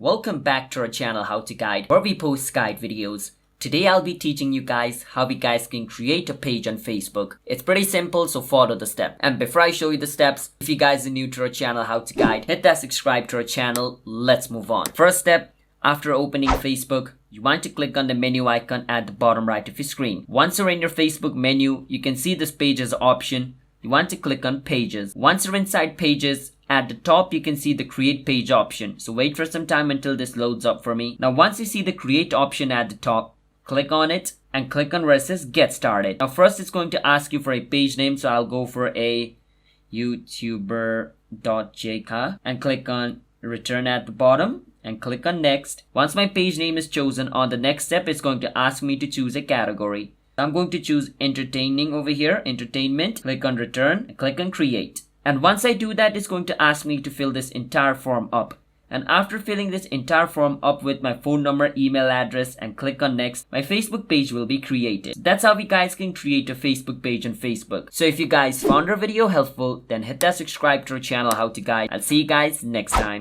welcome back to our channel How to Guide, where we post guide videos. Today I'll be teaching you guys how you guys can create a page on Facebook. It's pretty simple, so follow the steps. And before I show you the steps, if you guys are new to our channel How to Guide, hit that subscribe to our channel. Let's move on. First step, after opening Facebook, you want to click on the menu icon at the bottom right of your screen. Once you're in your Facebook menu, you can see this pages option. You want to click on pages. Once you're inside pages, at the top you can see the create page option. So wait for some time until this loads up for me. Now once you see the create option at the top, click on it and click on where it says get started. Now first it's going to ask you for a page name, so I'll go for a youtuber.jk and click on return at the bottom and click on next. Once my page name is chosen, on the next step it's going to ask me to choose a category. I'm going to choose entertaining over here, entertainment. Click on return and click on create. And once I do that, it's going to ask me to fill this entire form up. And after filling this entire form up with my phone number, email address, and click on next, my Facebook page will be created. That's how you guys can create a Facebook page on Facebook. So if you guys found our video helpful, then hit that subscribe to our channel How to Guide. I'll see you guys next time.